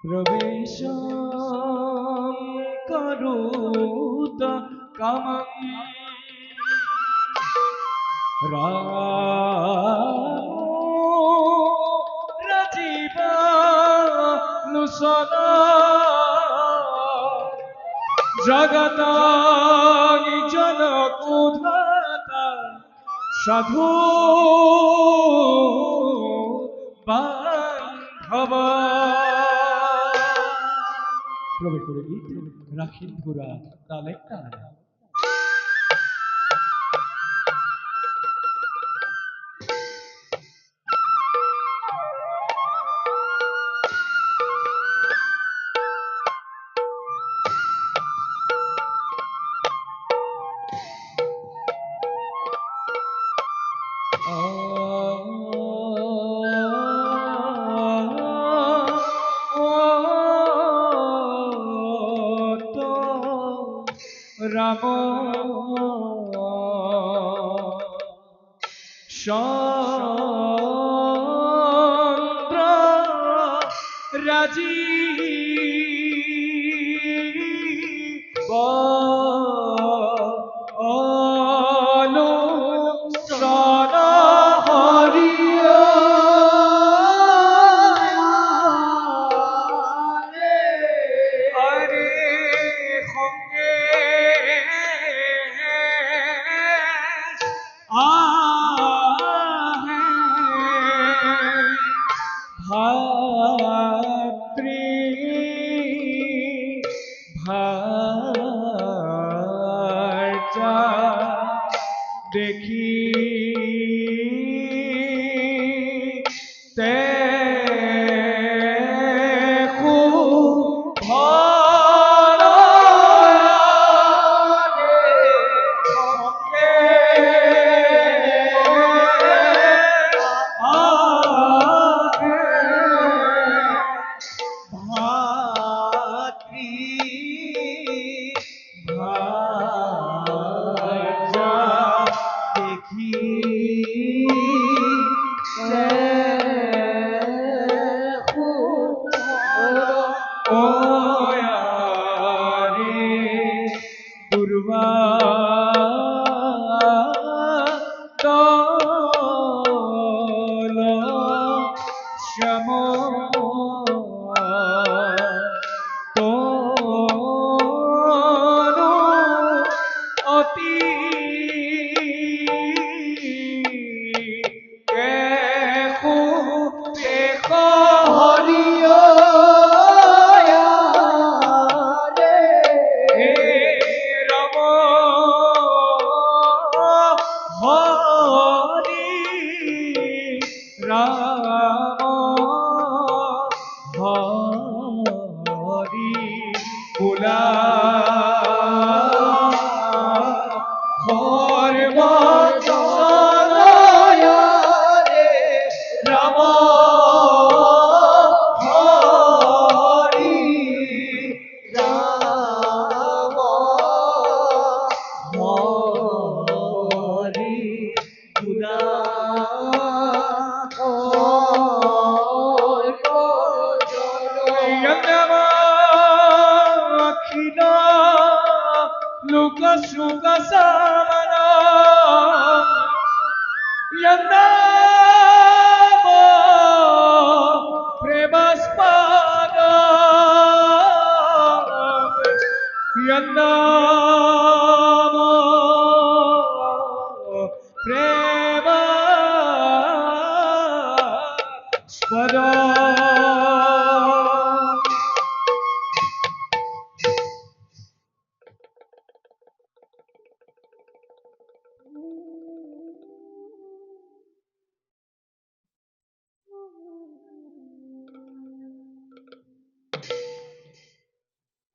प्रवेशं करोत कामं रामो रजीवानुसना जगतानि जनकोधाता साधु বান্ধব প্রবেশ করে গীত রাখিন ঘোরা তালে তালে রাম চন্দ্র রাজী ভাতৃ ভাজা দেখি তে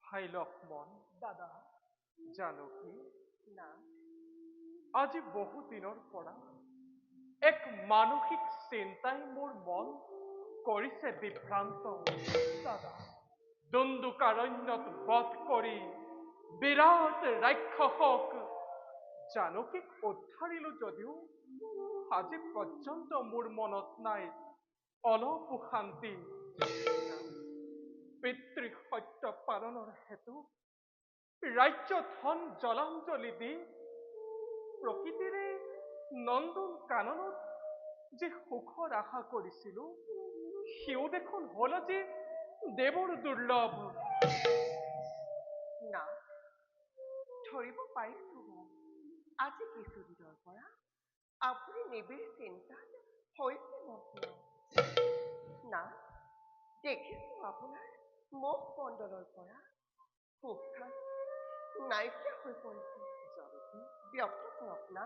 ভাই লক্ষ্মণ দাদা জানকী না আজি বহুদিনৰ পৰা এক মানসিক চিন্তাই মোৰ মন কৰিছে বিভ্ৰান্ত দাদা দণ্ডুকাৰণ্যত বধ কৰি বিৰাট ৰাক্ষসক জানকীক উদ্ধাৰিলো যদিও আজি পৰ্যন্ত মোৰ মনত নাই অলপো শান্তি পিতৃসত্য পালনৰ হেতু ৰাজ্য ধন জলাঞ্জলি দি প্ৰকৃতিৰে নন্দন কাননত যে সুখৰ আশা কৰিছিলো সিও দেখোন হল আজি দেৱৰ দুৰ্লভ। না ধৰিব পাৰিছো আজি কিছুদিনৰ পৰা আপুনি নিবিড় চিন্তাত হৈছে মগ্ন। না দেখিছো আপোনাৰ মুখ মণ্ডলৰ পৰা সুখখান নাইকিয়া হৈ পৰিছে। ব্যক্ত কৰক না,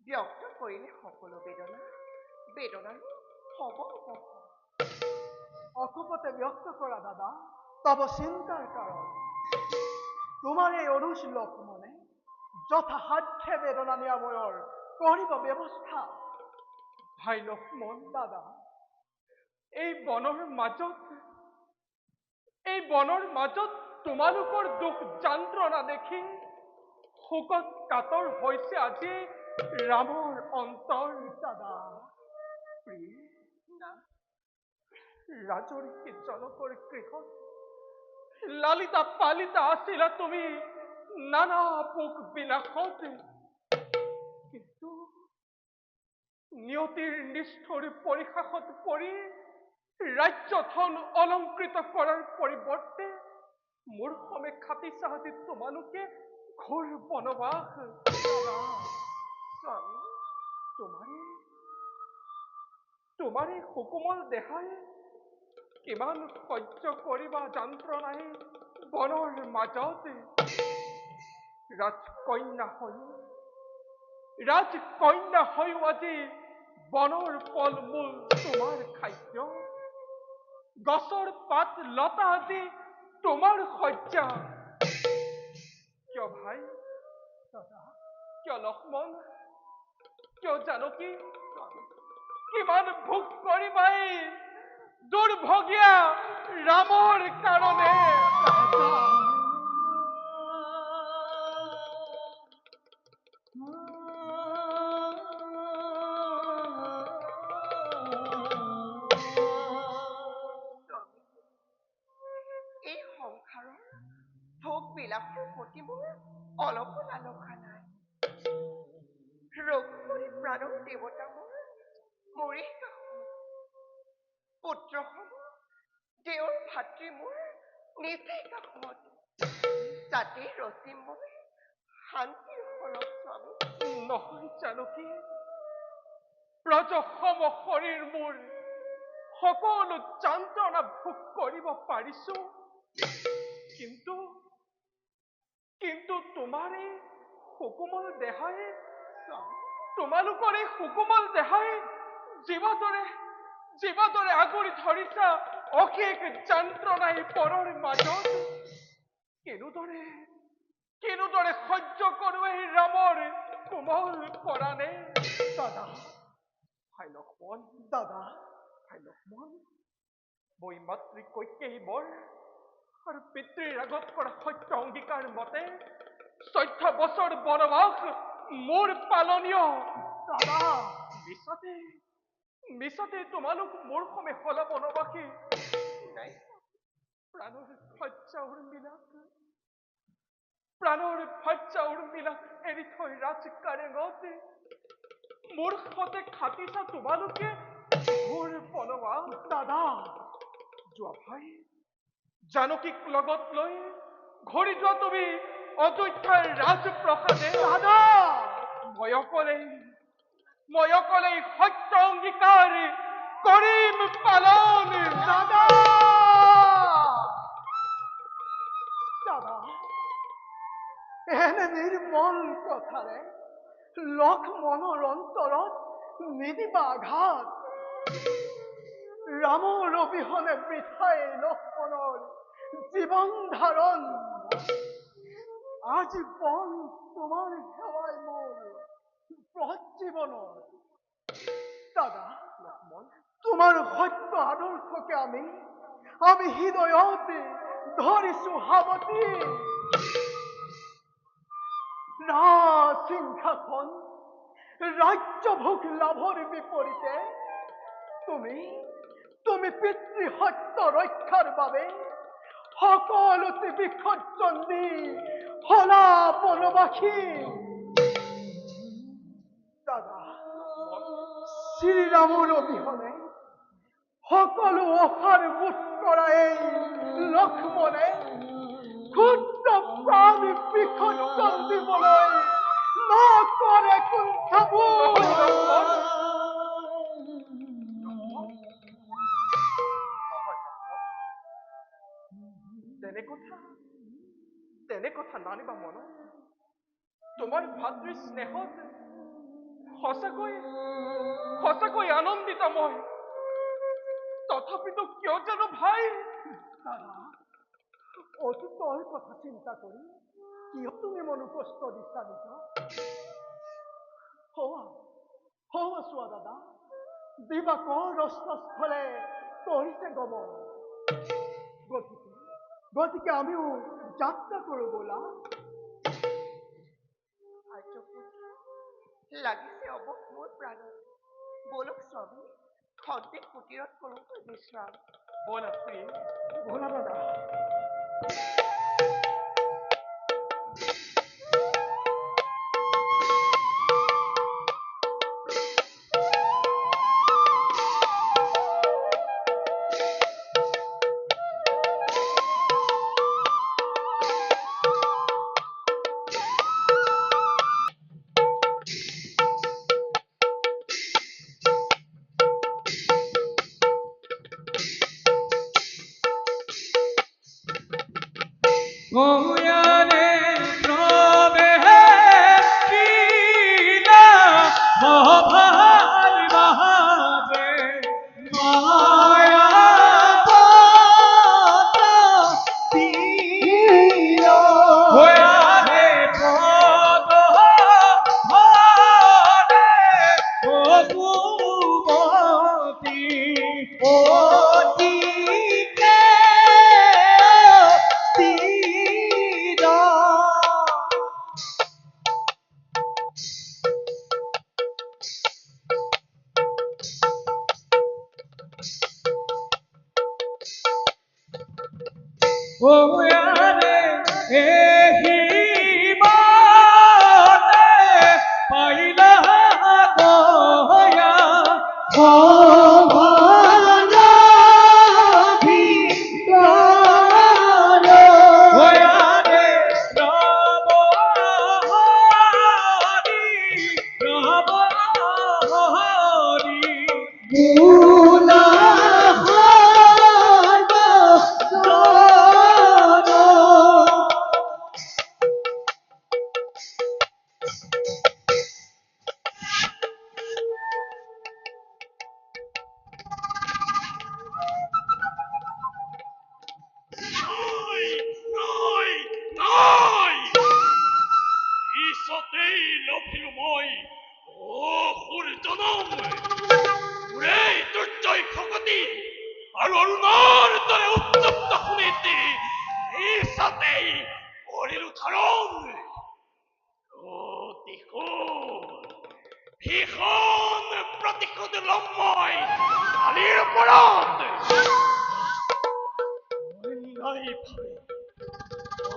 ব্যক্ত কৰিলে সকলো বেদনাৰো হ'ব উপশম। অকপতে ব্যক্ত কৰা দাদা তব চিন্তাৰ কাৰণ। তোমাৰ এই অৰুষ লক্ষ্মণে যথাসাধ্যে বেদনা নিৰাময়ৰ কৰিব ব্যৱস্থা। ভাই লক্ষ্মণ, দাদা এই বনৰ মাজত তোমালোকৰ দুখ যন্ত্ৰণা দেখি শোকত কাতৰ হৈছে আজি ৰামৰ অন্তৰ। দাদা প্ৰিয়ে, না ৰাজৰিষী জনকৰ গৃহত লালিতা পালিতা আছিলা তুমি নানা পোক বিলাসত, কিন্তু নিয়তিৰ নিষ্ঠুৰ পৰিহাসত পৰি ৰাজ্য ধন অলংকৃত কৰাৰ পৰিৱৰ্তে মোৰ সমে খাটিছা আজি তোমালোকে ঘোৰ বনবাস। স্বামী তোমাৰে সুকোমল দেহাই কিমান সহ্য কৰিবা যন্ত্ৰণাই বনৰ মাজত। ৰাজকন্যা হৈও আজি বনৰ ফল মূল তোমাৰ খাদ্য, গছৰ পাত লতা আজি তোমাৰ শয্যা। কিয় ভাই, কিয় লক্ষ্মণ, কিয় জানকী, কিমান ভোগ কৰিবা এই দুৰ্ভগীয়া ৰামৰ কাৰণে। এই সংসাৰৰ ভোগ বিলাসৰ প্ৰতি মোৰ অলপো লালসা নাই। ৰঘুপতি প্ৰাণৰ দেৱতা মোৰে কাষত, পুত্ৰসমূহ তেওঁৰ ভাতৃ মোৰ নিচেই কাষত, তাতেই ৰচিম মই শান্তিৰ সৰগ স্বামী। নহয় জানকী, ব্ৰজসম শৰীৰ মোৰ সকলো যন্ত্ৰণা ভোগ কৰিব পাৰিছো, কিন্তু তোমাৰ এই সুকোমল দেহাই, তোমালোকৰ এই সুকোমল দেহাই জীৱদৰে আগুৰি ধৰিছা অশেষ যন্ত্ৰণাই পৰৰ মাজত। কেনেদৰে সহ্য কৰো এই ৰামৰ কোমল পৰাণে। দাদা ভাই লক্ষ্মণ, দাদা মই মাতৃ কৈকেয়ী বৰ আৰু পিতৃৰ আগত কৰা সত্য অংগীকাৰ মতে 14 বছৰ বনবাস মোৰ পালনীয়। দাদা মিছাতে তোমালোক মোৰ সমে হলা বনবাসী। প্ৰাণৰ ভজ্জা উৰ্মিলাক এৰি থৈ ৰাজকাৰেঙত মোৰ সতে খাটিছা তোমালোকে ঘোৰ বনবাস। দাদা যোৱা ভাই, জানকীক লগত লৈ ঘূৰি যোৱা তুমি অযোধ্যাৰ ৰাজপ্ৰসাদে। দাদা মই অকলেই সত্য অংগীকাৰ কৰিম পালন। দাদা দাদা এনে নিৰ্মল কথাৰে লক্ষ্মণৰ অন্তৰত নিদিবা আঘাত। ৰামৰ অবিহনে বৃথাই লক্ষ্মণৰ জীৱন ধাৰণ। আজীবন তোমাৰ সেৱাই মোৰ প্ৰজীৱনৰ। দাদা তোমাৰ সত্য আদৰ্শকে আমি হৃদয়ত ধৰিছো সাৱতি। সিংহাসন ৰাজ্যভোগ লাভৰ বিপৰীতে তুমি পিতৃ সত্য ৰক্ষাৰ বাবে সকলোতে বিক্ষচণ্ডী হলা বনবাসী দাদা শ্রীরামৰ অবিহনে সকলো অসাৰ বোধ কৰা এই লক্ষ্মণে ক্ষুদ্ৰ প্ৰাণী বিক্ষচণ্ডীবলৈ নকৰে কুণ্ঠাবোধ। তেনে কথা নানিবা মন। তোমাৰ ভাতৃ স্নেহত সঁচাকৈ আনন্দিত মই। তথাপিতো কিয় জানো ভাই দাদা অতীতৰ কথা চিন্তা কৰি কিয় তুমি মন কষ্ট দিছা নিজক? হোৱা চোৱা দাদা দিবাকৰ ৰস্তাস্থলে কৰিছে গমন। গতিকে আমিও যাত্ৰা কৰো ব'লা। লাগিছে অৱক মোৰ প্ৰাণত। বলক স্বামী খন্তেক কুটিৰত কৰোঁগৈ বিশ্ৰাম। ব'লা প্ৰিয়। ব'লা দাদা।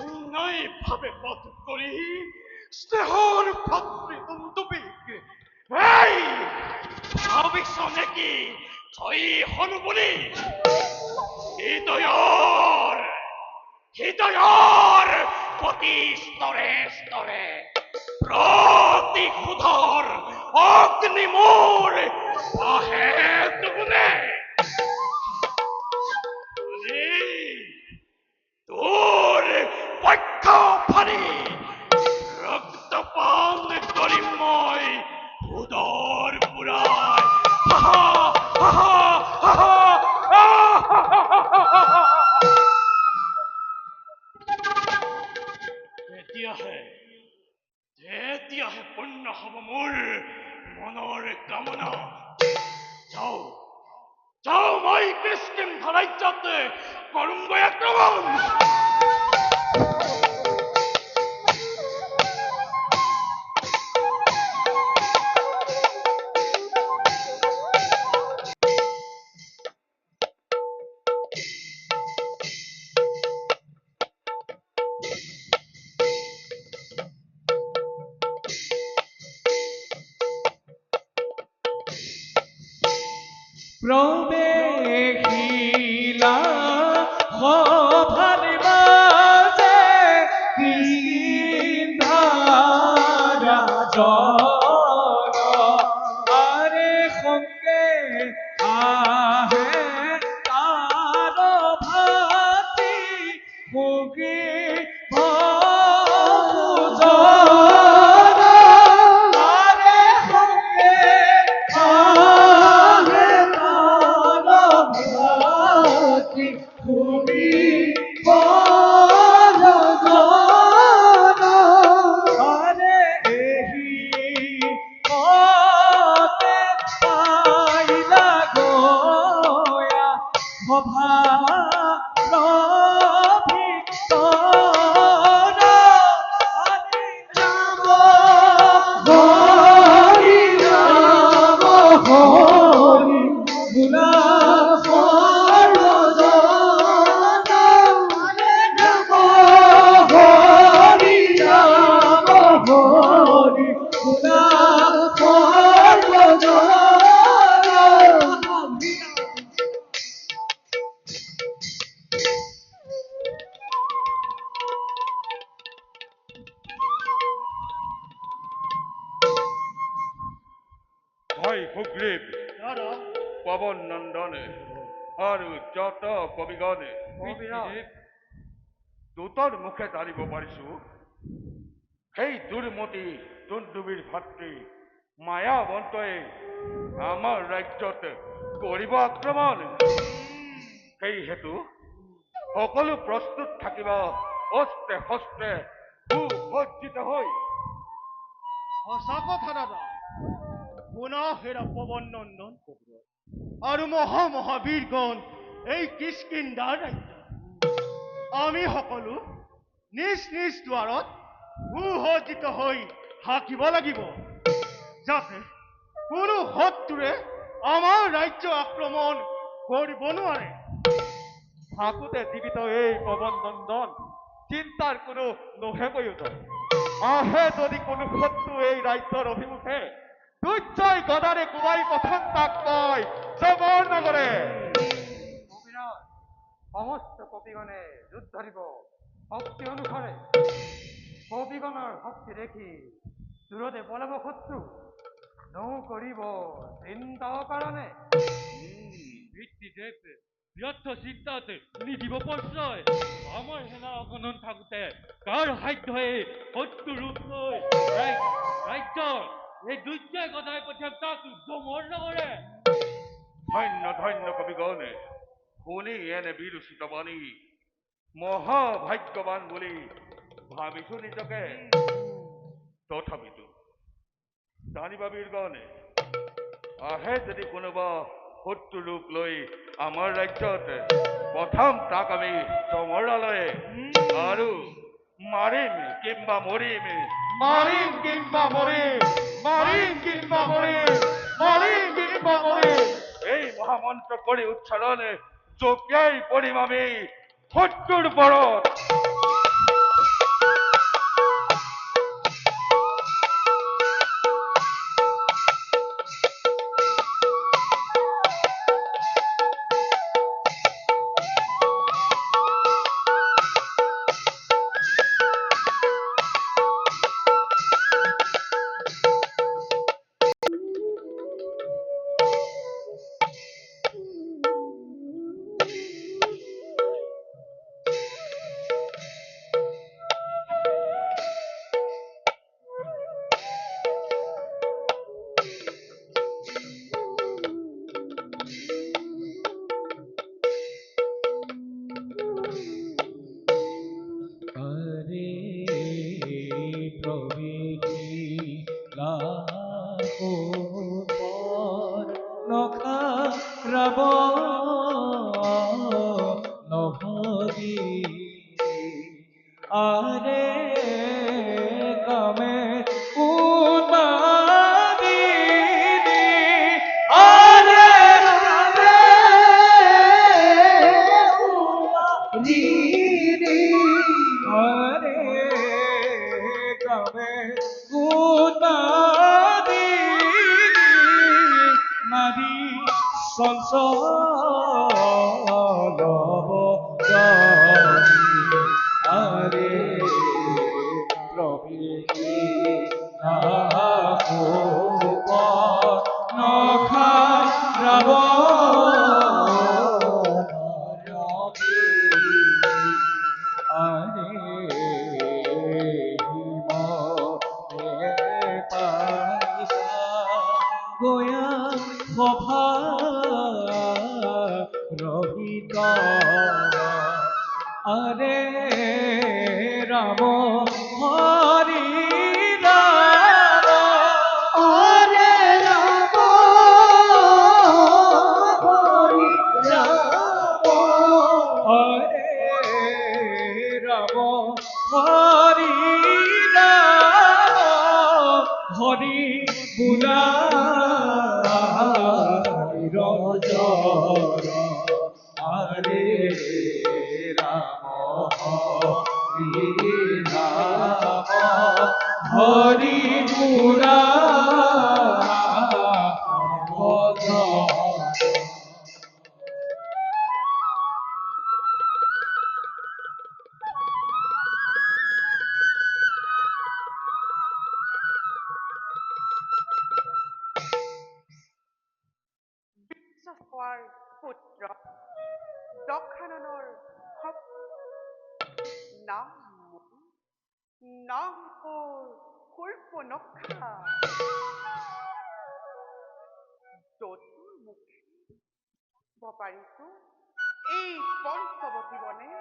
অন্যায়ভাৱে বধ কৰি স্নেহৰ ভাতৃদণ্ডবিক এই ভাবিছ নেকি জয়ী হলো বুলি? হৃদয়ৰ প্ৰতি স্তৰে স্তৰে প্ৰতিশোধৰ অগ্নি মোৰ বাহে দুগুণে। তোৰ পক্ষ ফালি ৰক্তপান কৰিম মই উদৰ পুৰাই। তেতিয়াহে পূৰ্ণ হব মোৰ মনৰ কামনা। যাও মই কৃষ্ণ ৰাজ্যত কৰোঁগৈ আক্ৰমণ। প্রবেশিলা সভার মাঝে কৃষ্ণধারা জন আরে সঙ্গে আহে তার ভাতি ভোগী ভজন আরে সঙ্গে আহে তার ভাতি ভোগী ভজন আরে এহি পথে পাইলা গয়া ভভার ভিতর আরে রাম হরি রাম হরি গুলা সর্বজন আরে রাম হরি রাম হরি গুলা সর্বজন ভাই হুগ্রীব পবন নন্দনে আর যত কবিগণে দূতৰ মুখে জানিব পাৰিছো সেই দুৰ্মতি দুন্দুবীৰ ভাতৃ মায়াবন্তই আমাৰ ৰাজ্যত কৰিব আক্ৰমণ সেই হেতু সকলো প্ৰস্তুত থাকিব অস্ত্ৰে শস্ত্ৰে সুসজ্জিত হৈ সঁচা কথা দাদা পুনঃ হেৰা পৱন নন্দন আৰু মহাবীৰগণ এই কিষ্কিন্ধাৰ ৰাজ্য আমি সকলো নিজ নিজ দ্বাৰত সুসজ্জিত হৈ থাকিব লাগিব যাতে কোনো শত্ৰুৰে আমাৰ ৰাজ্য আক্ৰমণ কৰিব নোৱাৰে থাকোতে জীৱিত এই পৱন নন্দন চিন্তাৰ কোনো নহে প্ৰয়োজন আহে যদি কোনো শত্ৰু এই ৰাজ্যৰ অভিমুখে দুৰ্জয় গদাৰে কোবাই প্ৰথম তাক পায় জবৰ নগৰে সমস্ত কবিগণে যুদ্ধ দিব শক্তি অনুসাৰে কবিগণৰ শক্তি দেখি দূৰতে পলাব শত্ৰু নৌ কৰিব চিন্তা কাৰণে ভিত্তিদেৱ ব্যৰ্থ চিন্তাত নিদিব প্ৰশ্ৰয় আমাৰ সেনা অগণন থাকোতে কাৰ সাধ্যই শত্ৰু ৰূপ লৈ ৰাজ্যৰ এই দুৰ্জয় গদাই পঠিয়াম তাক জমৰ নগৰে ধন্য ধন্য কবিগণে শুনি এনে বিৰচিত বাণী মহাভাগ্যৱান বুলি ভাবিছো নিজকে তথাপিতো জানিবা বীৰগণে আহে যদি কোনোবা শত্ৰু ৰূপ লৈ আমাৰ ৰাজ্যত প্ৰথম তাক আমি চমৰালৈ আৰু মাৰিম কিম্বা মৰিম মাৰিম কিম্বা মৰিম মাৰিম কিম্বা মৰিম মাৰিম কিম্বা মৰিম এই মহামন্ত্ৰ কৰি উচ্চাৰণে জপিয়াই পৰিম আমি শত্ৰুৰ ওপৰত চঞ্চল আরে প্রভৃতি নখা আরে গয়া সভা রহিত আরে রাম হরি রাম আরে রাম হরি রাম হরে রাম হরি রাম হরি বুলা রজর আরে রাম হরি রাম হরি বুলা বিশ্বস্তৰ পুত্ৰ দক্ষাননৰ নাম শূৰ্পণখা যতুৰ মুখে পাৰিছো এই পঞ্চৱতী বনে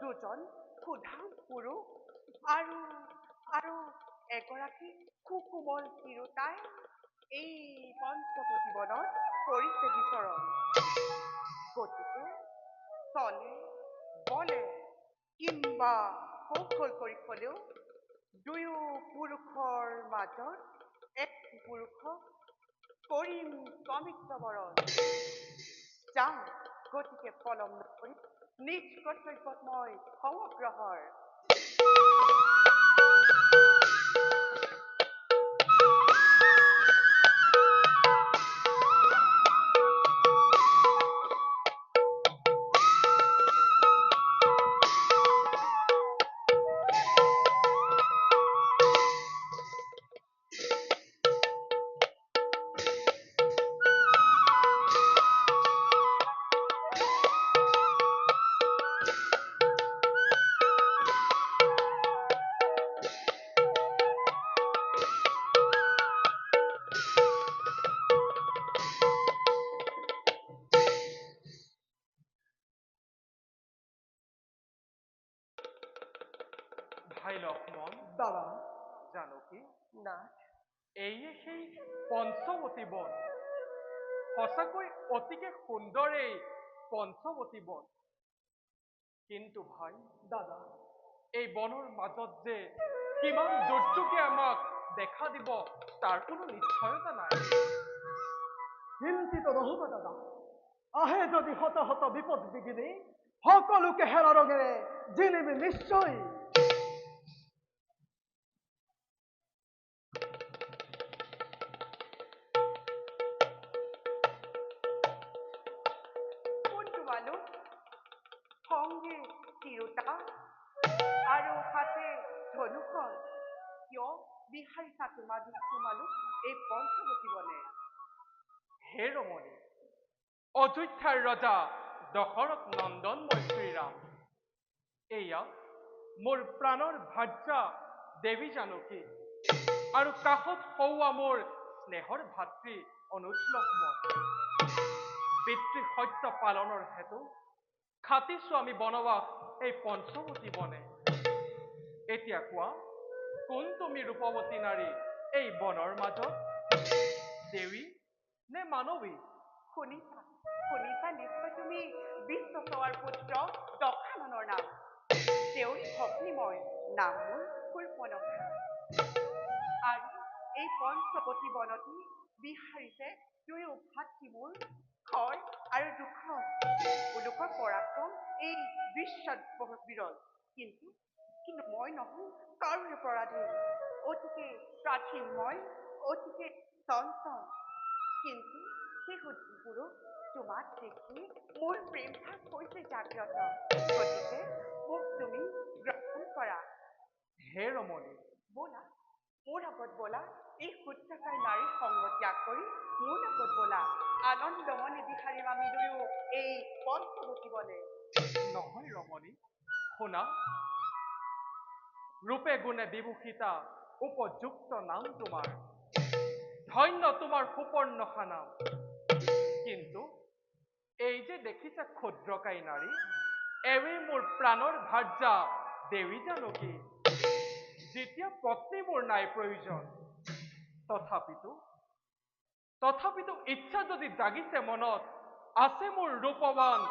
দুজন সুধাম পুৰুষ আৰু এগৰাকী সুকোমল তিৰোতাই এই পঞ্চৱতী বনত কৰিছে বিচৰণ। গতিকে চলে বলে কিম্বা কৌশল কৰি হ'লেও দুয়ো পুৰুষৰ মাজত এক পুৰুষক কৰিম স্বামিত্ব বৰণ। যাওঁ গতিকে পলম নকৰি নিজ কৰ্তব্যত মই সমগ্ৰহৰ। ভাই লক্ষ্মণ দাদা জানকী নাথ এইয়ে সেই পঞ্চৱতী বন সঁচাকৈ অতিকে সুন্দৰ এই পঞ্চৱতী বন কিন্তু ভাই দাদা এই বনৰ মাজত যে কিমান দুৰ্যোগে আমাক দেখা দিব তাৰ কোনো নিশ্চয়তা নাই। চিন্তিত নহব দাদা আহে যদি শত শত বিপদ বিঘিনি সকলোকে হেৰা ৰঙেৰে জিলিমি নিশ্চয়। কোনটো মানুহ সংগী তিৰোতা আৰু হাতে ধনুখন কিয় বিচাৰিছা তোমালোক এই পঞ্চৱতী বনে? হে ৰমণী অযোধ্যাৰ ৰজা দশৰথ নন্দন মই শ্ৰীৰাম এয়া মোৰ প্ৰাণৰ ভাৰ্যা দেৱী জানকী আৰু কাষত সৌৱা মোৰ স্নেহৰ ভাতৃ অনুজ লক্ষ্মণ। পিতৃ সত্য পালনৰ হেতু খাটিছো আমি বনবাস এই পঞ্চৱতী বনে। এতিয়া কোৱা কোন তুমি ৰূপৱতী নাৰী এই বনৰ মাজত দেৱী নে মানৱী? শুনিছা নিশ্চয় তুমি বিশ্বচৱাৰ পুত্ৰ দক্ষাননৰ নাম। তেওঁৰ ভগ্নী মই নাম মোৰ শূৰ্পণখা। আৰু এই পঞ্চৱতী বনতি বিচাৰিছে দুয়ো ভাতৃ মোৰ খৰ আৰু দুখৰ পৰাক্ৰম এই বিশ্বত বিৰল। কিন্তু মই নহওঁ কাৰোৰে পৰাধীন, অতিকে স্বাধীন মই, অতিকে চঞ্চল। কিন্তু সেই পুৰুষ তোমাক দেখি মোৰ প্ৰেম ভাৱ হৈছে জাগ্ৰত গতিকে মোক তুমি গ্ৰহণ কৰা হে ৰমণী, ব'লা মোৰ লগত ব'লা এই সূত্ৰকাৰ নাৰীৰ সংগ ত্যাগ কৰি মোৰ লগত ব'লা আনন্দমনে বিহাৰীম আমি দুয়ো এই পঞ্চৱতী বনে নহয় ৰমণী, শুনা, ৰূপে গুণে বিভূষিতা উপযুক্ত নাম তোমাৰ, ধন্য তোমাৰ সুপৰ্ণখা নাম, কিন্তু এই যে দেখিছা ক্ষুদ্ৰকায় নাৰী, এৱেই মোৰ প্ৰাণৰ ভাৰ্যা দেৱী জানকী, যেতিয়া পত্নী মোৰ নাই প্ৰয়োজন, তথাপিতো ইচ্ছা যদি জাগিছে মনত, আছে মোৰ ৰূপৱান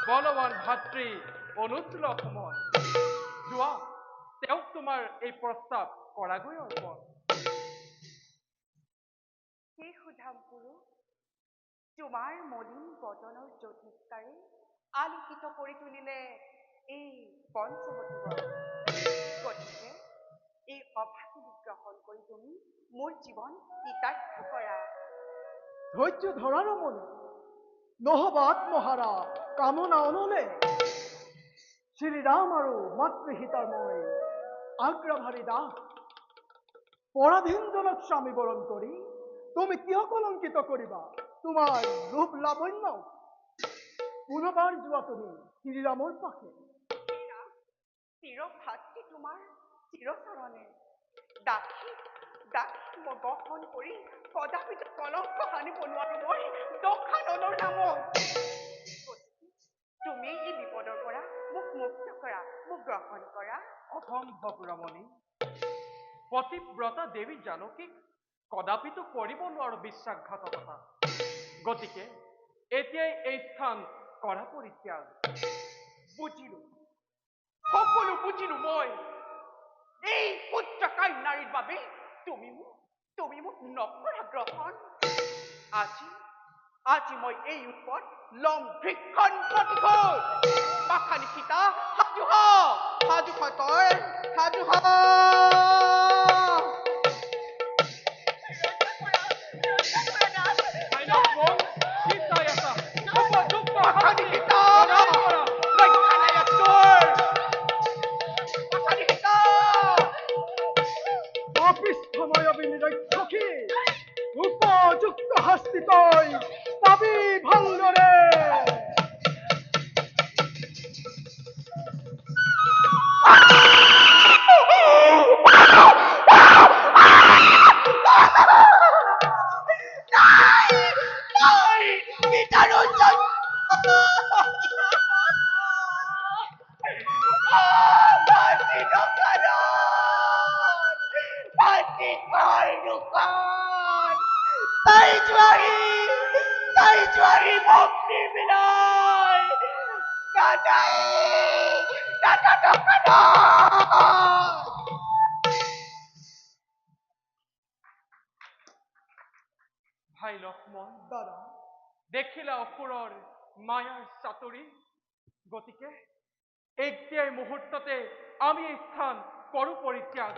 বলৱান ভাতৃ অনুজ লক্ষ্মণ, যোৱা তেওঁক তোমাৰ এই প্ৰস্তাৱ কৰাগৈ অৰ্পণ। সেই সুধাম পুৰুষ তোমাৰ মলিন বদনৰ জ্যোতিষ্কাৰে আলোকিত কৰি তুলিলে এই পঞ্চৱতী বন গতিকে এই অভাগিনী গ্ৰহণ কৰি তুমি মোৰ জীৱন কৃতাৰ্থ কৰা ধৈৰ্য ধৰা ৰমণী, নহব আত্মহাৰা কামনা অনলে, শ্ৰীৰাম আৰু মাতৃহিতাৰ মই আজ্ঞাভাৰী দাস, পৰাধীনজনক স্বামী বৰণ কৰি তুমি কিয় কলংকিত কৰিবা তোমাৰ ৰূপ লাৱণ্য, পুনৰবাৰ যোৱা তুমি শ্ৰীৰামৰ পাশে, চিৰ ভাতৃ তোমাৰ চিৰচৰণে দাসী মই বহন কৰি কদাপি কলংক সানিব নোৱাৰো মই দশাননৰ নামত তুমি এই বিপদৰ পৰা মোক মুক্ত কৰা মোক গ্ৰহণ কৰা অসম্ভৱ ৰমণী, পতিব্ৰতা দেৱী জানকীক কদাপিতো কৰিব নোৱাৰো বিশ্বাসঘাতকতা, গতিকে এতিয়াই এই স্থান কৰা পৰিত্যাগ। বুজিলো সকলো বুজিলো মই এই পুত্ৰকায় নাৰীৰ বাবে তুমি মোক নকৰা গ্ৰহণ আজি মই এই ওপৰত লম ভৃক্ষণ প্ৰতিশোধ পাখানি সীতা সাজু হ তই সাজু হ কি চাই আছা? উপযুক্ত পাখানি সীতা ৰক্ষা নাই তোৰ পাখানি সীতা পাপিষ্ঠময় বিনিৰক্ষী, উপযুক্ত শাস্তি তই পাবি ভালদৰে। ভাই লক্ষ্মণ, দাদা, দেখিলা অসুৰৰ মায়াৰ চাতুৰি, গতিকে এতিয়াই মুহূৰ্ততে আমি এই স্থান কৰো পৰিত্যাগ।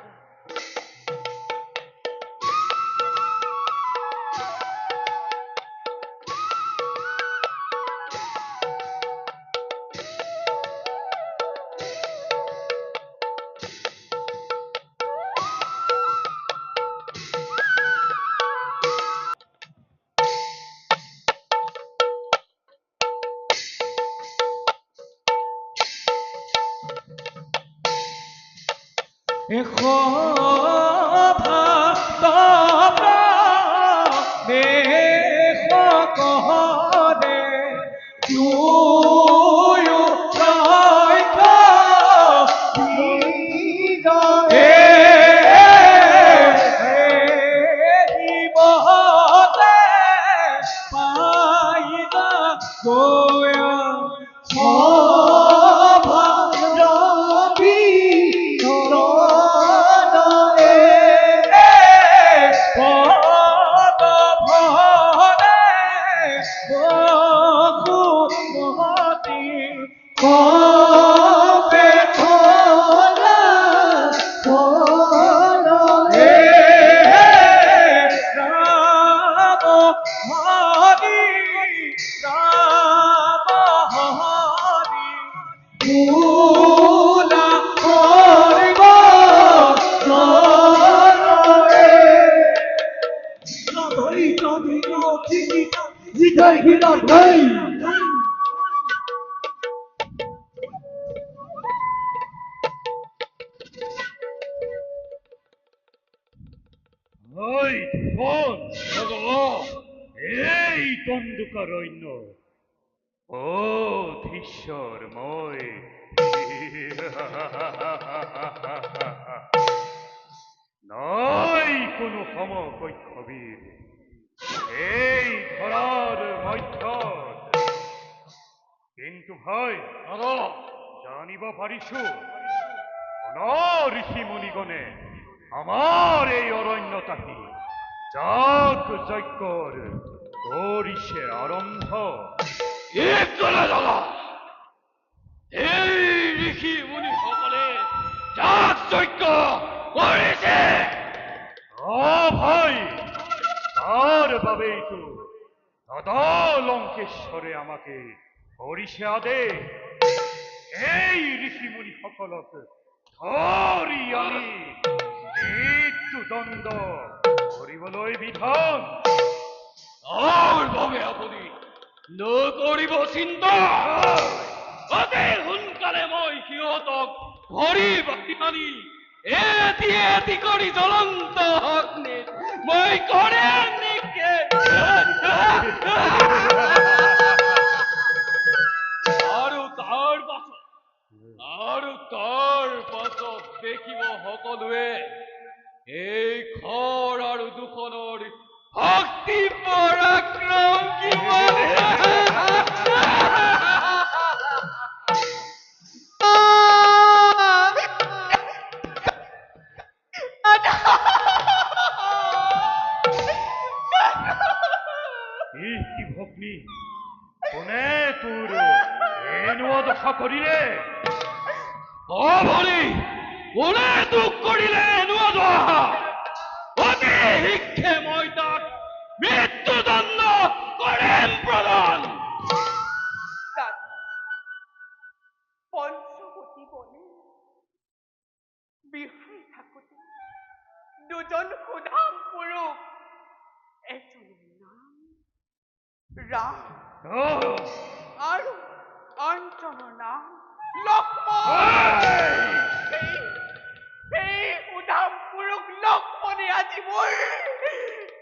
Hare ওই ফোন এই তন্দুকারণ্য ও ধীশ্বরময় নয় কোনো সম কৈক্ষবীর এই ধরার মধ্য কিন্তু ভয় জানিব পারিছু কোন ঋষি মুনিগণে আমার এই অরণ্য তাহি যাগ যজ্ঞর করিছে আরম্ভ এই ঋষি মুনি সকলে যাগ যজ্ঞ করেছে ভাই তার বাবেই তো দাদা লঙ্কেশ্বরে আমাকে করিছে আদেশ এই ঋষি মুনি সকলক ধরি আমি মৃত্যুদণ্ড কৰিবলৈ বিধান আর ভাবে আপনি নকরিব চিন্তা অতি সোনকালে মই সিহঁতক ধৰি বাটি আনি এটি কৰি জ্বলন্ত অগ্নিত মই কৰে নিক্ষেপ আৰু তাৰ পাছত দেখিব সকলোৱে এই খৰ আৰু দুখনৰ ভক্তি পৰাক্ৰম কি ভগ্নী কোনে তোৰ এনেকুৱা দশা কৰিলে ভৰি কোনে দুখ কৰিলে এনেকুৱা অতি শিক্ষে মই তাক মৃত্যুদণ্ড কৰিম প্ৰদান দাদা পঞ্চবতী বনে বিহুৰি থাকোঁতে দুজন সুধাম পুৰুষ এজনৰ নাম ৰাম আৰু আনজনৰ নাম লক্ষ্মণ সেই সুধাম পুৰুষ লক্ষ্মণে আজি মোৰ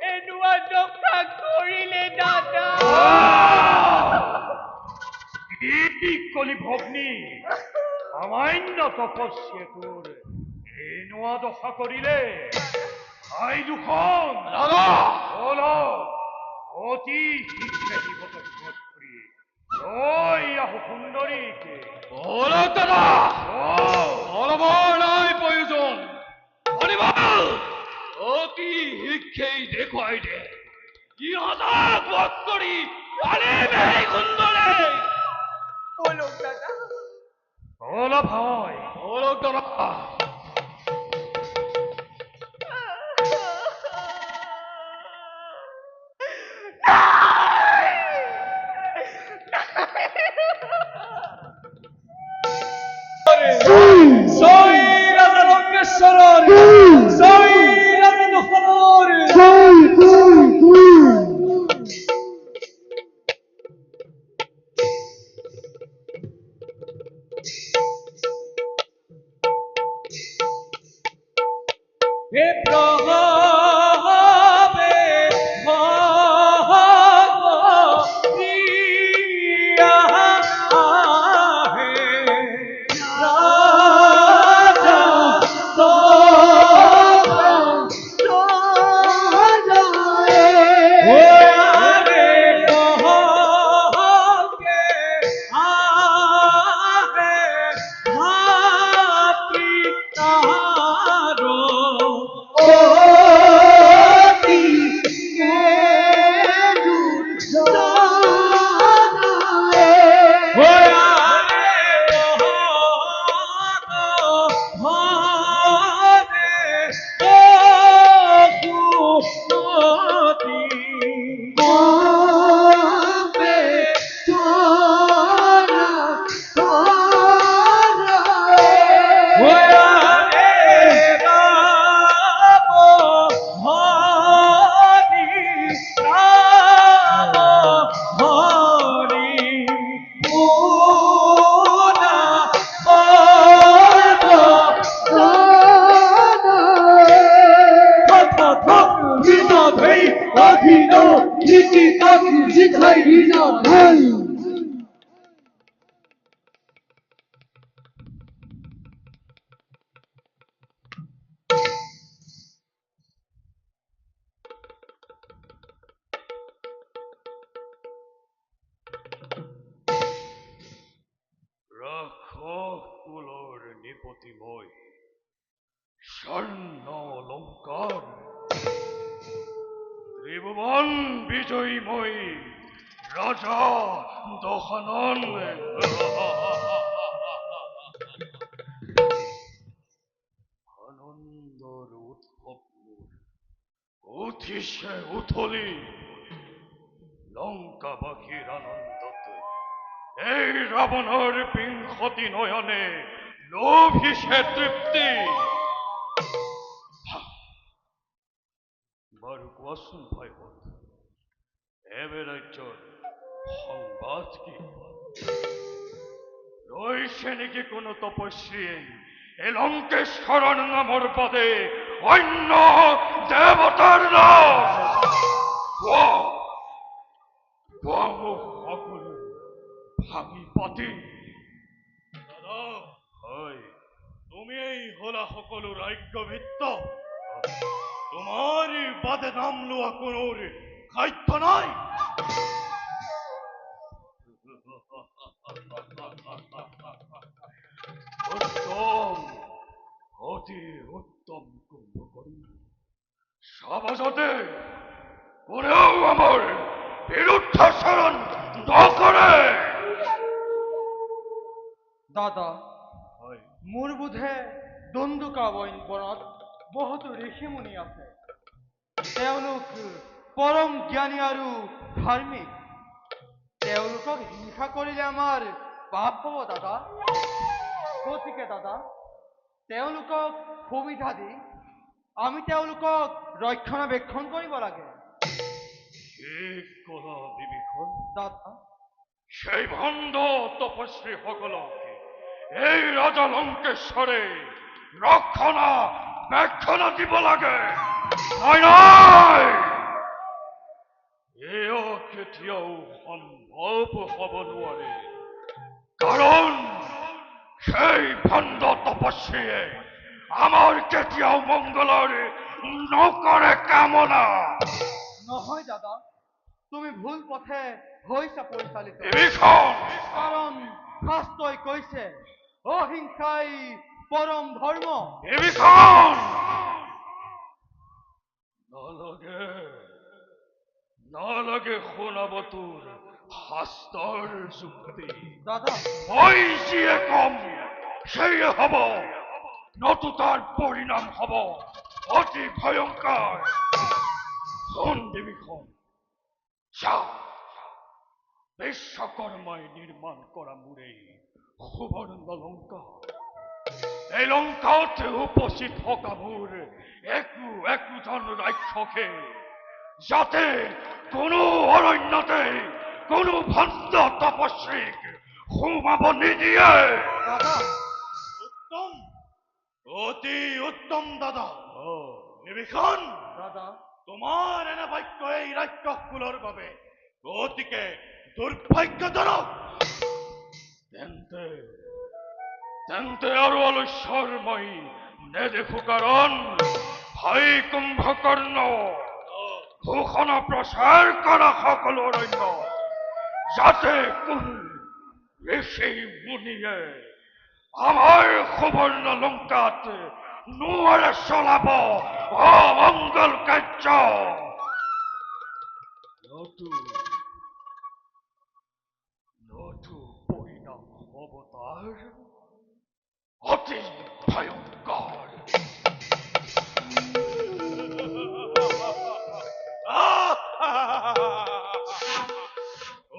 এনেকুৱা দশা কৰিলে দাদা কি কলি ভগ্নী সামান্য তপস্যে তোৰ এনেকুৱা দশা কৰিলে আই দুখন অতি শিক্ষা দিবত কৰি লৈ আহো সুন্দৰীকে দাদা অলপৰ নাই প্ৰয়োজন অতি শিক্ষেই দেখুৱাই দে ইহঁতক বধ কৰি আনিম এই সুন্দৰে বলক দাদা অলপ হয় দাদা জয় রাজা লঙ্কেশ্বর জয় রাজা দশরথ জিথাই বিজয় রাখো কুলোর নিপতিময় স্বর্ণ অলঙ্কার ত্রিভুবন বিজয়ীময় রাজা দহানন আনন্দর উদ্ভব অতিশে উথলি লঙ্কাবাসীর আনন্দতে এই রাবণের বিংহতি নয়নে লোভিসে তৃপ্তি বাৰু কোৱাচোন ভাইবত এবে ৰাজ্যৰ সংবাদ কি রয়েছে নাকি কোনো তপস্বী এ লঙ্কেশ্বরণ নামর পদে অন্য দেবতার নাম সকল ভাঙি পাতি দাদা হয় তুমি এই হলা সকলো ৰাজ্যভিত্ত তোমাৰ বাদে নাম লোৱা কোনোৰ খাদ্য নাই উত্তম অতি উত্তম কুম্ভকর্ণ সমাজতে কোনেও আমার বিরুদ্ধাচরণ নকরে দাদা হয় মোৰ বোধে দন্দুকা বনত বহুতো ঋষিমুনি আছে তেওঁলোক পৰম জ্ঞানী আৰু ধাৰ্মিক তেওঁলোকক হিংসা কৰিলে আমাৰ পাপ হ'ব দাদা গতিকে দাদা তেওঁলোকক সুবিধা দি আমি তেওঁলোকক ৰক্ষণাবেক্ষণ কৰিব লাগে ঠিক কলা বিভীষণ দাদা সেই ভণ্ড তপস্বী সকলকে এই রাজা লঙ্কেশ্বরে রক্ষণাবেক্ষণ দিব লাগে নয় নয় এও কেতিয়াও সম্ভৱ হব নোৱাৰে কারণ সেই ভণ্ড তপস্বীয়ে আমার কেতিয়াও মঙ্গলৰ নকৰে কামনা নহয় দাদা তুমি ভুল পথে হৈছা পৰিচালিত বিভীষণ কাৰণ শাস্ত্ৰই কৈছে অহিংসাই পৰম ধৰ্ম বিভীষণ নালাগে নালাগে শুনাব তোর শাস্ত্ৰৰ যুক্তি দাদা মই যিয়ে কম সেয়ে হব নতু তার পরিণাম হব অতি ভয়ঙ্কর শোন বিভীষণ যা বিশ্বকর্মায় নির্মাণ করা মুরে সুবর্ণ লঙ্কা এই লঙ্কাতে উপস্থিত থকা মোৰ একোজন ৰাক্ষসে যাতে কোনো অৰণ্যতে কোনো ভণ্ড তপস্বীক সোমাব নিদিয়ে দাদা উত্তম অতি উত্তম দাদা বিভীষণ দাদা তোমাৰ এনে বাক্য এই ৰাক্ষসকুলৰ বাবে গতিকে দুৰ্ভাগ্যজনক তেন্তে তেন্তে আৰু অলস্যৰ মই নেদেখো কাৰণ ভাই কুম্ভকৰ্ণ ঘোষণা প্ৰচাৰ কৰা সকলো অৰণ্য যাতে কোন ঋষি মুনিয়ে আমার সুবর্ণ লঙ্কাত নোৱাৰে চলাব অমঙ্গল কাৰ্য নতু পৰিণাম হব তাৰ অতি ভয়ঙ্কর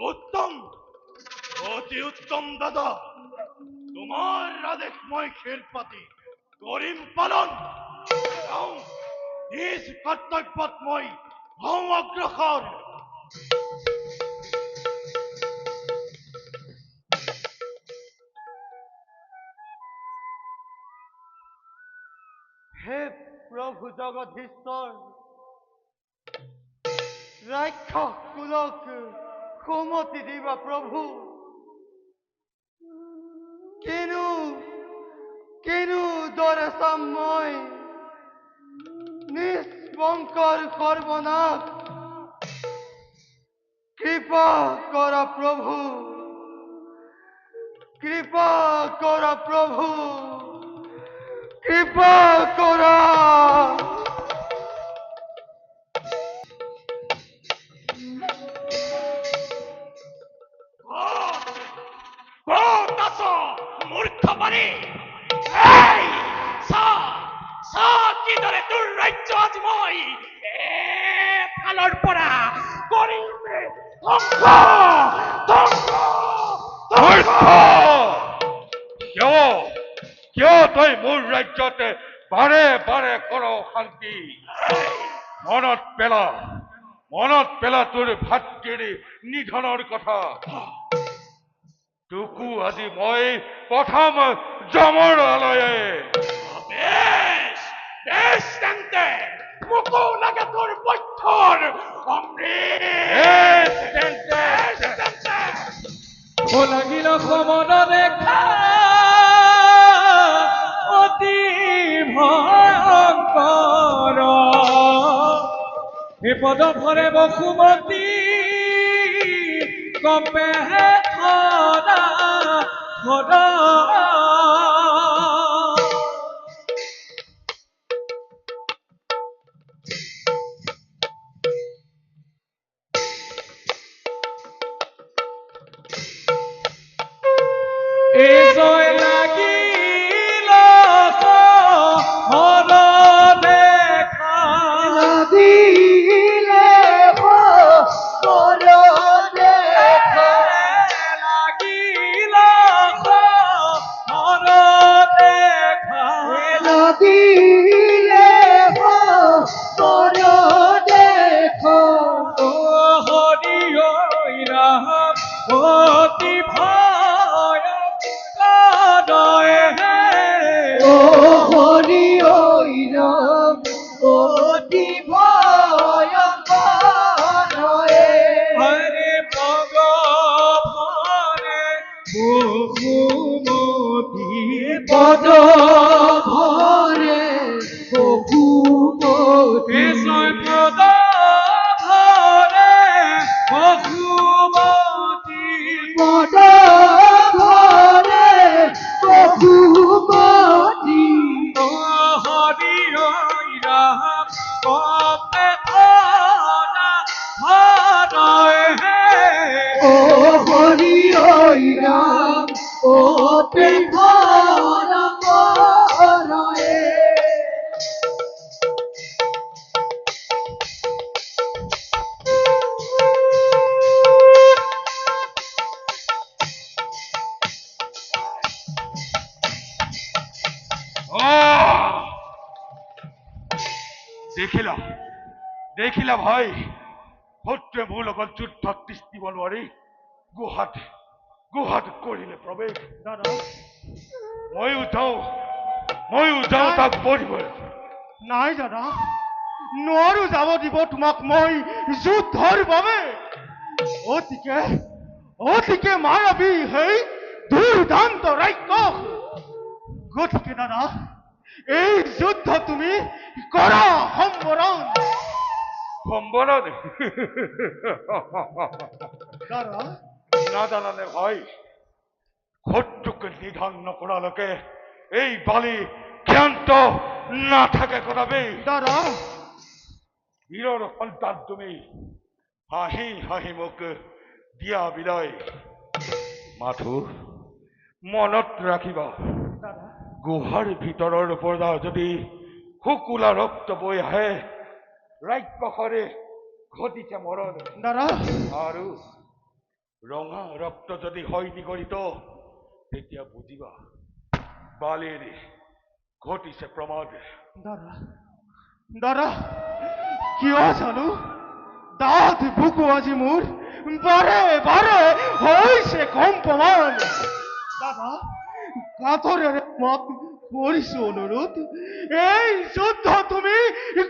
উত্তম অতি উত্তম দাদা তোমার আদেশ মই খেলপাতি কৰিম পালন নিজ কৰ্তব্যত মই হওঁ অগ্ৰসৰ হে প্ৰভু জগদীশ্বৰ ৰাক্ষস কুলক কমতি দিবা প্ৰভু কেনু কেনু দৰে চাম মই নিষ্পংকৰ সৰ্বনাশ কৃপা কৰা প্ৰভু কৃপা কৰা প্ৰভু কৃপা কৰা ক'ত আছ মূৰ্খ পানী কিদৰে তোৰ ৰাজ্য আজি মই এফালৰ পৰা কৰিম কিয় তই মোৰ ৰাজ্যতে বাৰে বাৰে কৰ শান্তি মনত পেলা তোৰ ভাতৃৰ নিধনৰ কথা তোকো আজি মই পঠাম যমৰ আলয়ে বেশ তেন্তে মোকো লাগে তোর বৈঠর ও লাগিল সমন দেখা অতি ভয়ঙ্কর বিপদ ভরে বসুমতী কপে সদা সদা এজয় লাগিল মন দেখা লাগিলে মন দেখা লাগিল মন দেখা লাগিলে মন দেখা ও হরি ওই রাম অতি ভয় ও হরি ওই রাম অতি ভয়ঙ্কর হরে ভগবানে বহুমতি পদ ভরে বহুমতি কৃষ্ণ পদ ভরে বহুমতি পদ ভরে বহুমতি ও হরি ওই রাম কপে ধরা ধরে ও হরি ওই রাম অতি ভয়ঙ্কর দেখিলা ভাই শত্ৰুৱে মোৰ লগত যুদ্ধত তিষ্ঠিব নোৱাৰি গুহাত কৰিলে প্ৰৱেশ ময়ো যাওঁ তাক পৰিবলৈ নাই দাদা নোৱাৰো যাব দিব তোমাক মই যুদ্ধৰ বাবে অতিকে মায়াবী সেই দুৰ্দান্ত ৰাক্ষস গতিকে দাদা এই যুদ্ধ তুমি কৰা সম্বৰণ দাদা নাজানানে ভাই শত্ৰুকে নিধন নকৰালৈকে এই বালি ক্ষান্ত নাথাকে কদাপি দাদা বীৰৰ সন্তান তুমি হাঁহি হাঁহি মোক দিয়া বিদায় মাথো মনত ৰাখিবা দাদা গুহাৰ ভিতৰৰ পৰা যদি শুকুলা ৰক্ত বৈ আহে ৰাক্ষসৰে ঘটিছে মৰণ দাদা আৰু ৰঙা ৰক্ত যদি হয় নিগৰিত তেতিয়া বুজিবা বালিৰ ঘটিছে প্ৰমাদ দাদা দাদা কিয় জানো দাঁত বুকু আজি মোৰ বাৰে বাৰে হৈছে কম্পমান দাদা কাতৰেৰে মাত কৰিছো অনুৰোধ এই যুদ্ধ তুমি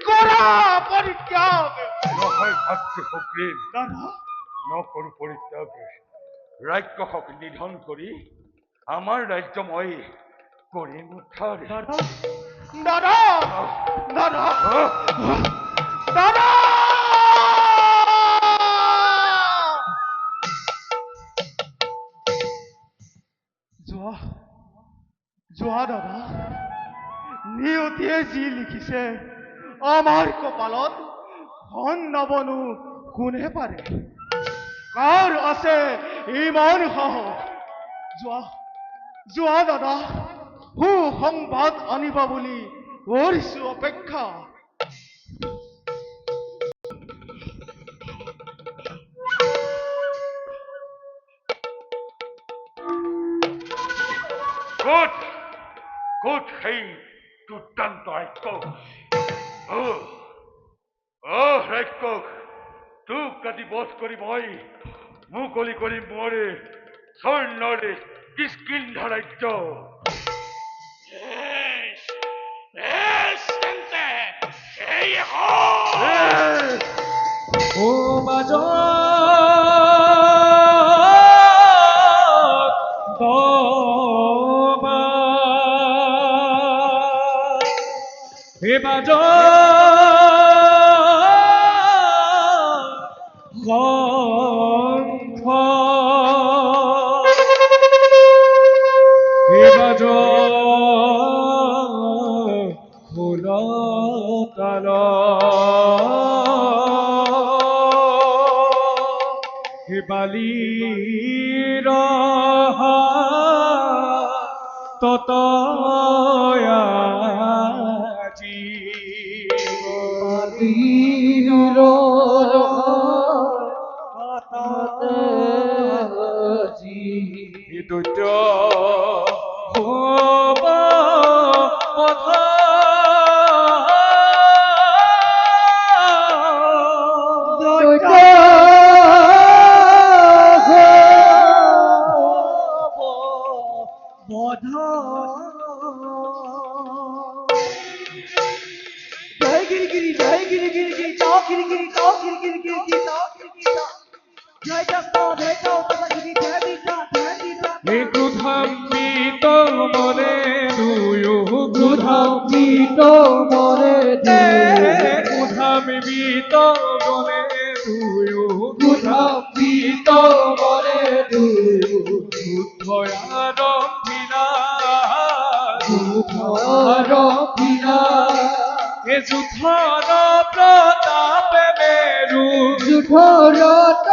কৰা পৰিত্যাগ নহয় ভাতৃ সুগ্ৰীৱ দাদা নকৰো পৰিত্যাগ ৰাক্ষসক নিধন কৰি আমাৰ ৰাজ্য মই কৰিম উদ্ধাৰ। দাদা দাদা দাদা দাদা যোৱা যোৱা দাদা নিয়তিয়ে যি লিখিছে আমাৰ কপালত সন্দাবনো কোনে পাৰে? কাৰ আছে ইমান সাহস? যোৱা যোৱা দাদা সুসংবাদ আনিবা বুলি কৰিছো অপেক্ষা। ক'ত ক'ত সেই দুৰ্দান্ত ৰাক্ষস? ৰাক্ষস তোক আজি বধ কৰি মই মুকলি কৰিম মোৰ স্বৰ্ণৰ কিষ্কিন্ধ ৰাজ্য। ও মাজত দবা হে মাজত শঙ্খ হে মাজত ফুল কাল হে বালির ততয়াজি দৈত্য হব পথ ক্রোধান্বিত মনে দুয়ো ক্রোধান্বিত মনে ক্রোধান্বিত মনে দুয়ো ক্রোধান্বিত মনে দুয়ো যুদ্ধয়ারম্ভিলা যুদ্ধয়ারম্ভিলা এ যুদ্ধর প্রতাপে মেরু যুদ্ধর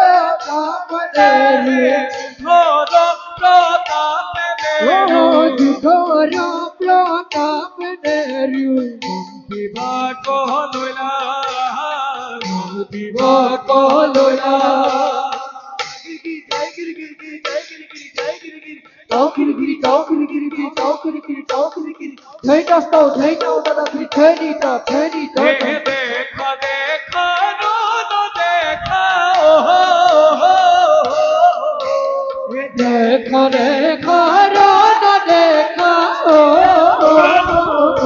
প্রতাপে মেরু যুদ্ধর প্রতাপে মেরু যুদ্ধর প্রতাপে মেরু বিভা কলইলা বিভা কলইলা দেখা দেখা রোদ দেখা দেখা দেখা রোদ দেখা দেখা দেখা রোদ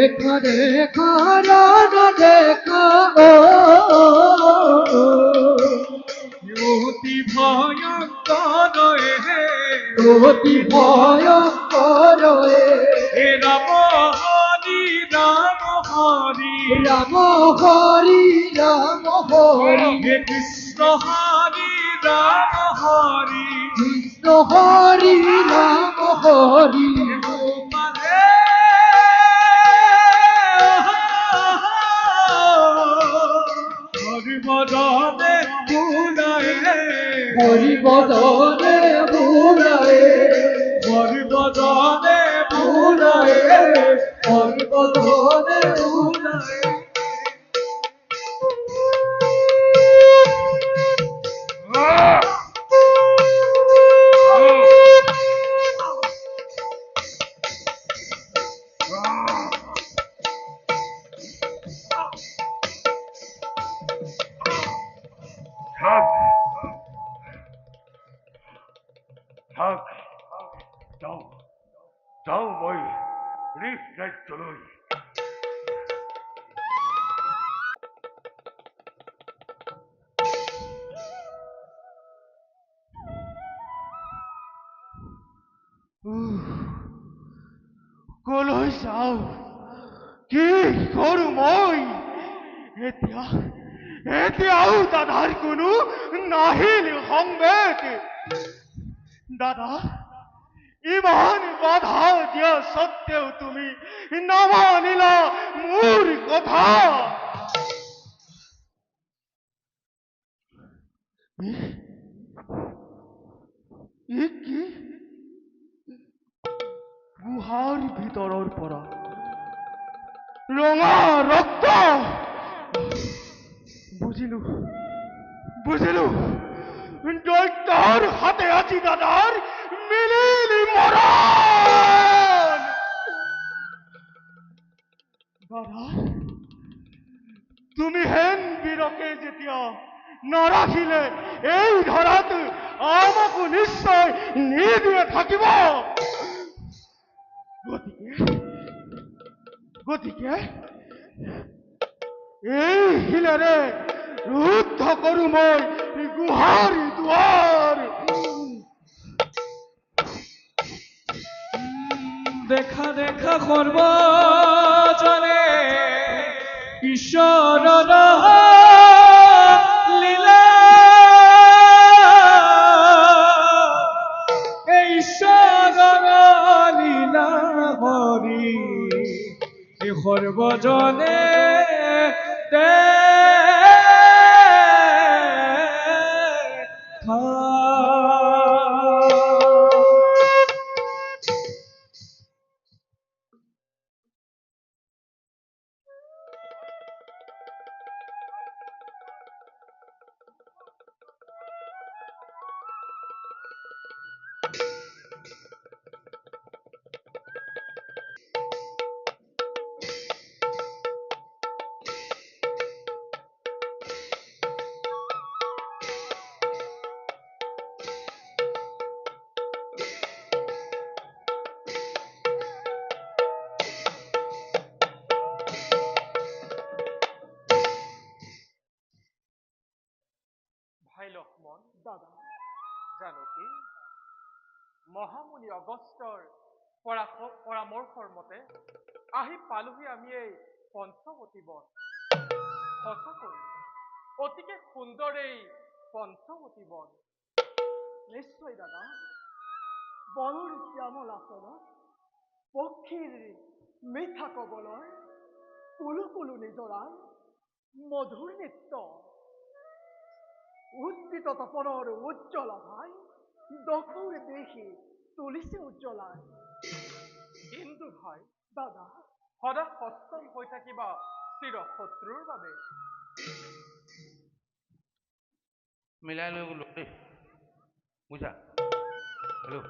দেখা দেখা দেখা রোদ দেখা অতি ভয়ঙ্কর অতি ভয়ঙ্কর হে রাম হরি রাম হরি রাম হরি রাম হরি হে কৃষ্ণ হরি রাম হরি কৃষ্ণ হরি রাম হরি হরি বদনে বুলায়ে হরি বদনে বুলায়ে হরি বদনে বুলায়ে হরি বদনে বুলায়ে থাক থাক যাও যাও মই নিজ ৰাজ্যলৈ। কলৈ যাওঁ, কি কৰো মই? এতিয়াও দাদাৰ কোনো নাহিল সংবেদ। দাদা, ইমান বাধা দিয়া সত্ত্বেও তুমি নামানিলা মোৰ কথা। কি গুহাৰ ভিতৰৰ পৰা ৰঙা ৰক্ত। বুজিলো দৈত্যৰ হাতে আজি দাদাৰ মিলিলি মৰণ। দাদা, তুমি হেন বীৰকে যেতিয়া নাৰাখিলে এই ধৰাত আমাকো নিশ্চয় নিদিয়ে থাকিব। গতিকে এই শিলেৰে ৰুদ্ধ কৰো মই গুহাৰ দুৱাৰ। দেখা সৰ্বজনে ঈশ্বৰৰ লীলা। এই ঈশ্বৰৰ লীলা হৰি এই সৰ্বজনে ভাই লক্ষ্মণ, দাদা জানকী, মহামুনি অগস্ত্যৰ পৰামৰ্শৰ মতে আহি পালোহি আমি এই পঞ্চৱতী বন। সঁচাকৈ অতিকে সুন্দৰ এই পঞ্চৱতী বন। নিশ্চয় দাদা, বনৰ শ্যামল আচলত পক্ষীৰ মিঠা কবলৰ কুলু নিজৰাৰ মধুৰ নৃত্য, উদ্ভিত তপনৰ উজ্জ্বল আভাই দখৰ দেখি তুলিছে উজ্জ্বলাৰ। কিন্তু ভাই দাদা, সদা সষ্টম হৈ থাকিবা চিৰ শত্ৰুৰ বাবে। মিলাই লৈ গ'লো দেই, বুজা? হেল্ল',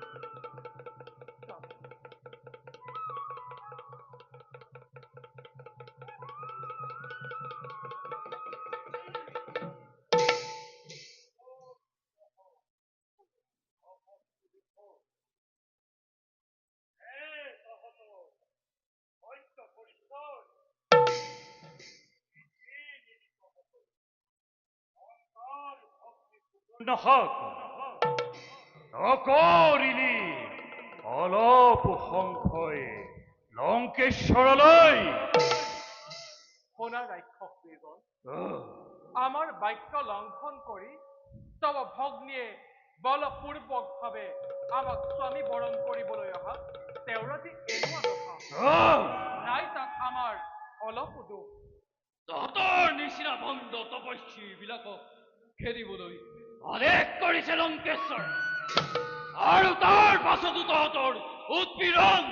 নকৰিলি অলপ সংশয় লংকেশ্বৰলৈ। শুনা ৰাক্ষস বীৰগণ, আমাৰ বাক্য লংঘন কৰি তব ভগ্নীয়ে বলপূৰ্বকভাৱে আমাক স্বামী বৰণ কৰিবলৈ অহা তেওঁৰ আজি এনেকুৱা কথা নাই, তাত আমাৰ অলপো দুখ। তহঁতৰ নিচিনা ভণ্ড তপস্বী বিলাকক খেদিবলৈ আদেশ কৰিছে লংকেশ্বৰ, আৰু তাৰ পাছতো তহঁতৰ উৎপীড়ন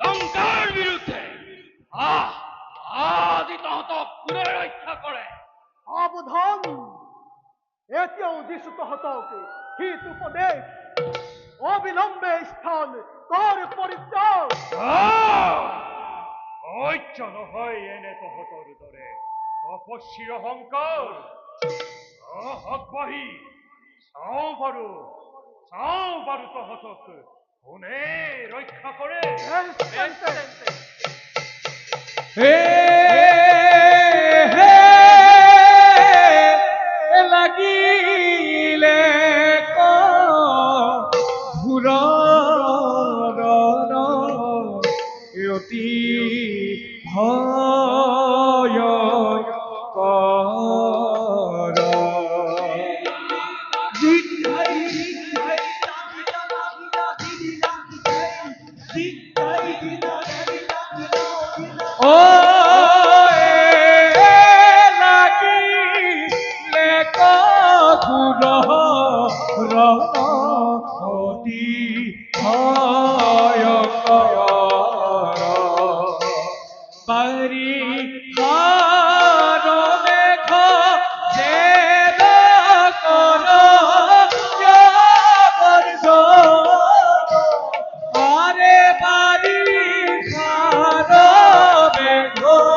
লংকাৰ বিৰুদ্ধে। আজি তহঁতক কোনে ৰক্ষা কৰে? সাৱধান, এতিয়াও দিছো তহঁতক হিত উপদেশ, অবিলম্বে স্থান কৰ পৰিত্যাগ। সহ্য নহয় এনে তহঁতৰ দৰে তপস্বীৰ অহংকাৰ। আগবাঢ়ি চাওঁ বাৰু তহঁতক কোনে রক্ষা করে Excelente. হে হে লাগিলে ঘুৰ অতি ভয় ও লাগিলে ঘুৰ অতি ভয় পাৰি মেঘ যেন কৰ আরে বাড়ি মেঘ যেন কৰ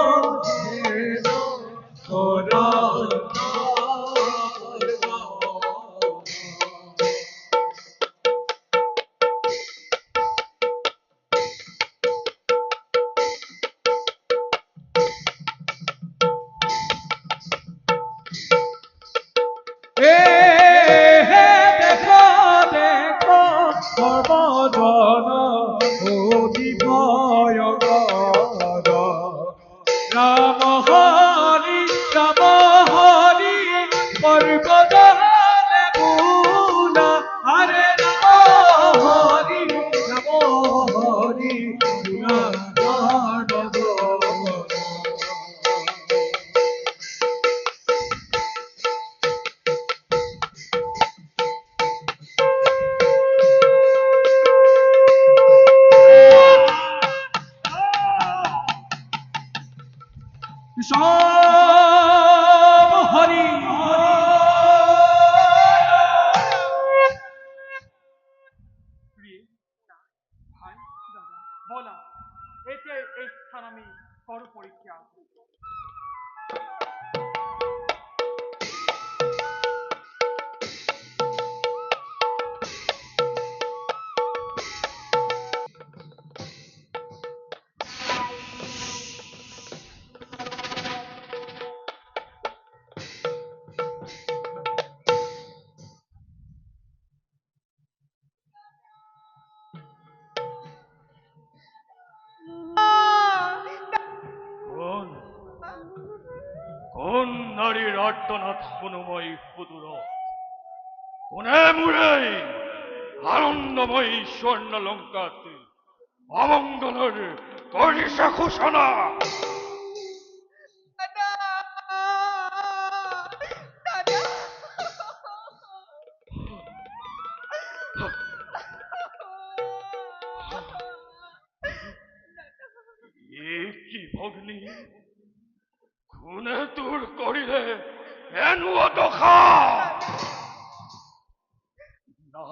দেখো সৰ্বজন অতি ভয়ংকৰ ৰাম হৰি সৰ্বজনে বোলা হৰে ৰাম হৰি সব হরি প্রিয়ে, ভাই, দাদা, বলা এতিয়া এই স্থান আমি কৰো পৰীক্ষা কোন কোন নারীর আর্তনাদ শুনুময় সুদূর কোনে মুরে আনন্দময়ী স্বর্ণ লঙ্কাতে অমঙ্গলের করিছে ঘোষণা এ কি ভগ্নী কোনে দূর করিলে এনুয় দখা না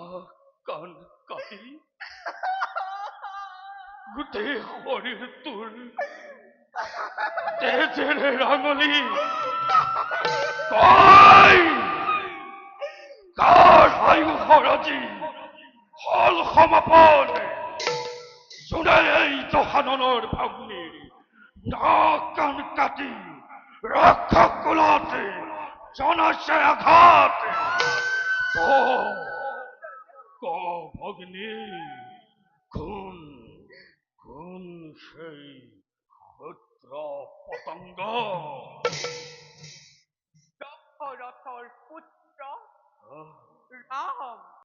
কান কাটি গোটেই শরীর তোর তেজেৰে রাঙলি কই কাৰ আয়ুসৰাজি হল সমাপন যোনে এই জহাননৰ ভগ্নীৰ নাক কাণ কাটি ৰক্ষক কুলতে জনাইছে আঘাত ক ভগ্নী কোন কোন সেই ক্ষুদ্র পতঙ্গ দশৰথৰ পুত্ৰ ৰাম